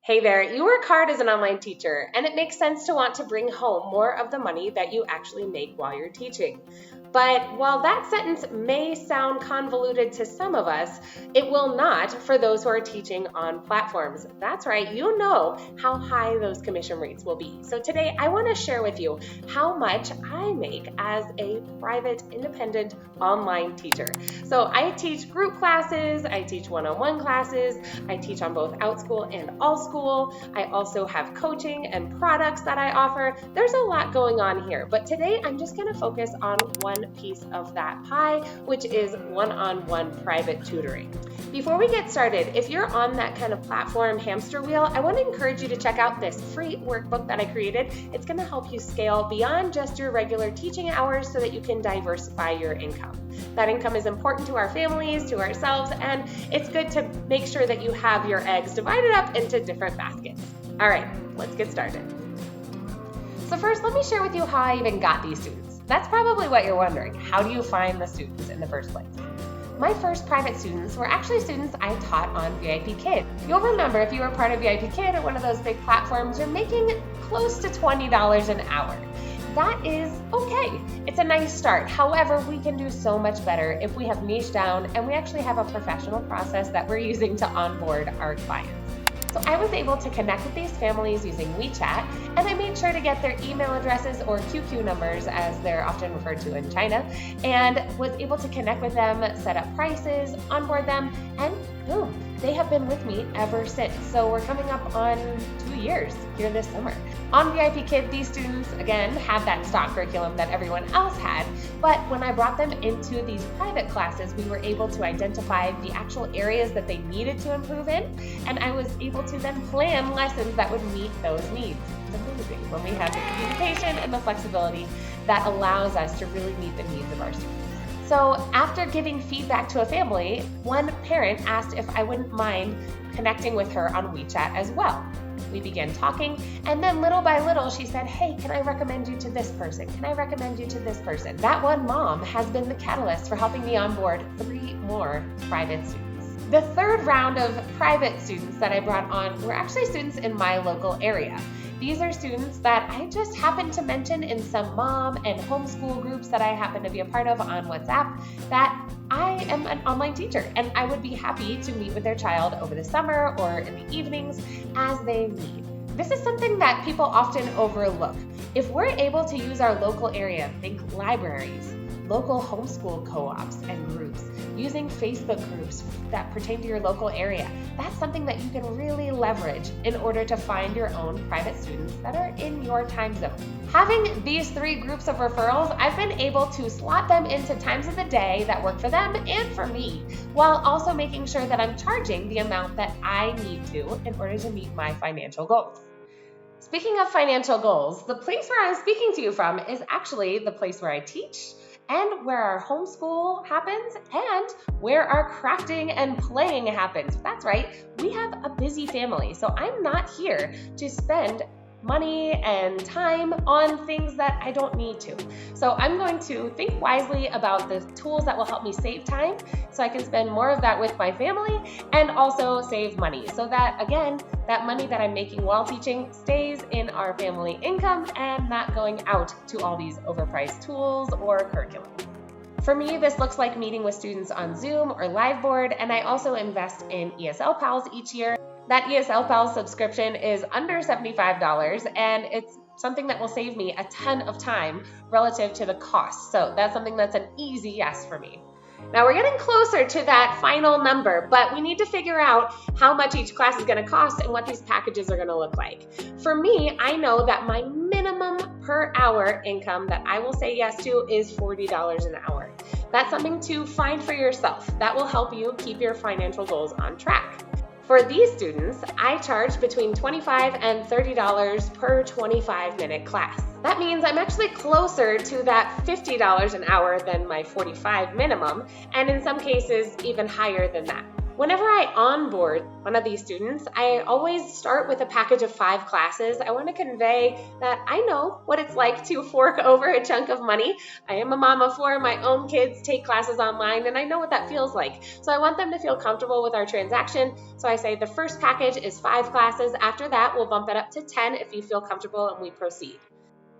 Hey there, you work hard as an online teacher, and it makes sense to want to bring home more of the money that you actually make while you're teaching. But while that sentence may sound convoluted to some of us, it will not for those who are teaching on platforms. That's right, you know how high those commission rates will be. So today I want to share with you how much I make as a private, independent online teacher. So I teach group classes, I teach one-on-one classes, I teach on both OutSchool and AllSchool. I also have coaching and products that I offer. There's a lot going on here, but today I'm just going to focus on one piece of that pie, which is one-on-one private tutoring. Before we get started, if you're on that kind of platform hamster wheel, I want to encourage you to check out this free workbook that I created. It's going to help you scale beyond just your regular teaching hours so that you can diversify your income. That income is important to our families, to ourselves, and it's good to make sure that you have your eggs divided up into different baskets. All right, let's get started. So first, let me share with you how I even got these students. That's probably what you're wondering. How do you find the students in the first place? My first private students were actually students I taught on VIP Kid. You'll remember if you were part of VIP Kid or one of those big platforms, you're making close to $20 an hour. That is okay. It's a nice start. However, we can do so much better if we have niched down and we actually have a professional process that we're using to onboard our clients. So I was able to connect with these families using WeChat, and I made sure to get their email addresses, or QQ numbers as they're often referred to in China, and was able to connect with them, set up prices, onboard them, and boom, they have been with me ever since. So we're coming up on 2 years here this summer. On VIP Kid, these students, again, have that stock curriculum that everyone else had, but when I brought them into these private classes, we were able to identify the actual areas that they needed to improve in, and I was able to then plan lessons that would meet those needs. It's amazing when we have the communication and the flexibility that allows us to really meet the needs of our students. So after giving feedback to a family, one parent asked if I wouldn't mind connecting with her on WeChat as well. We began talking, and then little by little she said, hey, can I recommend you to this person? Can I recommend you to this person? That one mom has been the catalyst for helping me onboard 3 more private students. The third round of private students that I brought on were actually students in my local area. These are students that I just happened to mention in some mom and homeschool groups that I happen to be a part of on WhatsApp that I am an online teacher and I would be happy to meet with their child over the summer or in the evenings as they need. This is something that people often overlook. If we're able to use our local area, think libraries, local homeschool co-ops and groups, using Facebook groups that pertain to your local area, that's something that you can really leverage in order to find your own private students that are in your time zone. Having these 3 groups of referrals, I've been able to slot them into times of the day that work for them and for me, while also making sure that I'm charging the amount that I need to in order to meet my financial goals. Speaking of financial goals, the place where I'm speaking to you from is actually the place where I teach, and where our homeschool happens, and where our crafting and playing happens. That's right, we have a busy family, so I'm not here to spend money and time on things that I don't need to. So I'm going to think wisely about the tools that will help me save time so I can spend more of that with my family and also save money so that, again, that money that I'm making while teaching stays in our family income and not going out to all these overpriced tools or curriculum. For me, this looks like meeting with students on Zoom or Liveboard, and I also invest in ESL Pals each year. That ESL Pals subscription is under $75, and it's something that will save me a ton of time relative to the cost. So that's something that's an easy yes for me. Now we're getting closer to that final number, but we need to figure out how much each class is going to cost and what these packages are going to look like. For me, I know that my minimum per hour income that I will say yes to is $40 an hour. That's something to find for yourself. That will help you keep your financial goals on track. For these students, I charge between $25 and $30 per 25-minute class. That means I'm actually closer to that $50 an hour than my $45 minimum, and in some cases, even higher than that. Whenever I onboard one of these students, I always start with a package of 5 classes. I want to convey that I know what it's like to fork over a chunk of money. I am a mom of 4, my own kids take classes online, and I know what that feels like. So I want them to feel comfortable with our transaction. So I say the first package is 5 classes. After that, we'll bump it up to 10 if you feel comfortable, and we proceed.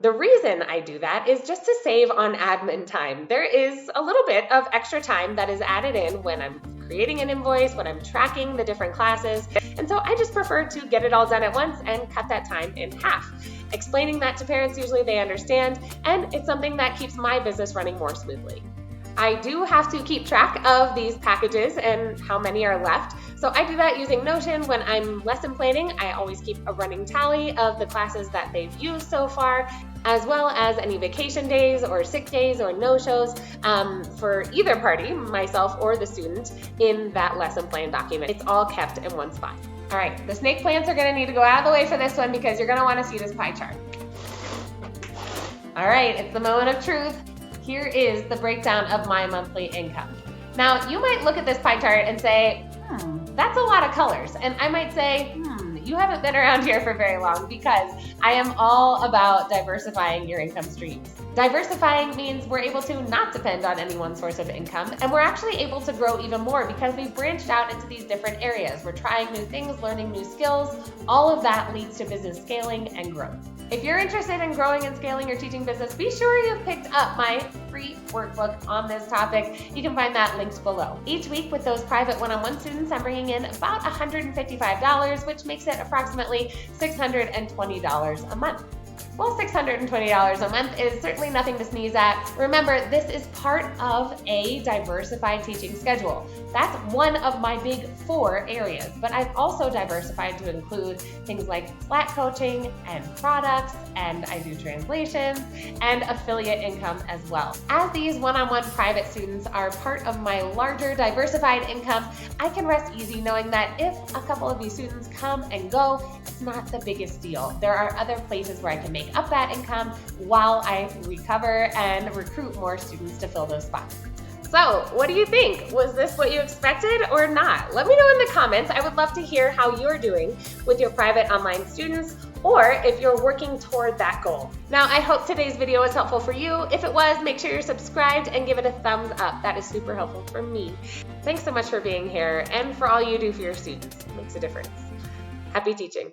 The reason I do that is just to save on admin time. There is a little bit of extra time that is added in when I'm creating an invoice, when I'm tracking the different classes, and so I just prefer to get it all done at once and cut that time in half. Explaining that to parents, usually they understand, and it's something that keeps my business running more smoothly. I do have to keep track of these packages and how many are left. So I do that using Notion. When I'm lesson planning, I always keep a running tally of the classes that they've used so far, as well as any vacation days or sick days or no-shows for either party, myself or the student, in that lesson plan document. It's all kept in one spot. All right, the snake plants are gonna need to go out of the way for this one because you're gonna wanna see this pie chart. All right, it's the moment of truth. Here is the breakdown of my monthly income. Now, you might look at this pie chart and say, that's a lot of colors. And I might say, you haven't been around here for very long, because I am all about diversifying your income streams. Diversifying means we're able to not depend on any one source of income, and we're actually able to grow even more because we've branched out into these different areas. We're trying new things, learning new skills. All of that leads to business scaling and growth. If you're interested in growing and scaling your teaching business, be sure you've picked up my free workbook on this topic. You can find that linked below. Each week with those private one-on-one students, I'm bringing in about $155, which makes it approximately $620 a month. Well, $620 a month is certainly nothing to sneeze at. Remember, this is part of a diversified teaching schedule. That's one of my big 4 areas, but I've also diversified to include things like flat coaching and products, and I do translations and affiliate income as well. As these one-on-one private students are part of my larger diversified income, I can rest easy knowing that if a couple of these students come and go, it's not the biggest deal. There are other places where I can make up that income while I recover and recruit more students to fill those spots. So, what do you think? Was this what you expected or not? Let me know in the comments. I would love to hear how you're doing with your private online students, or if you're working toward that goal. Now, I hope today's video was helpful for you. If it was, make sure you're subscribed and give it a thumbs up. That is super helpful for me. Thanks so much for being here and for all you do for your students. It makes a difference. Happy teaching.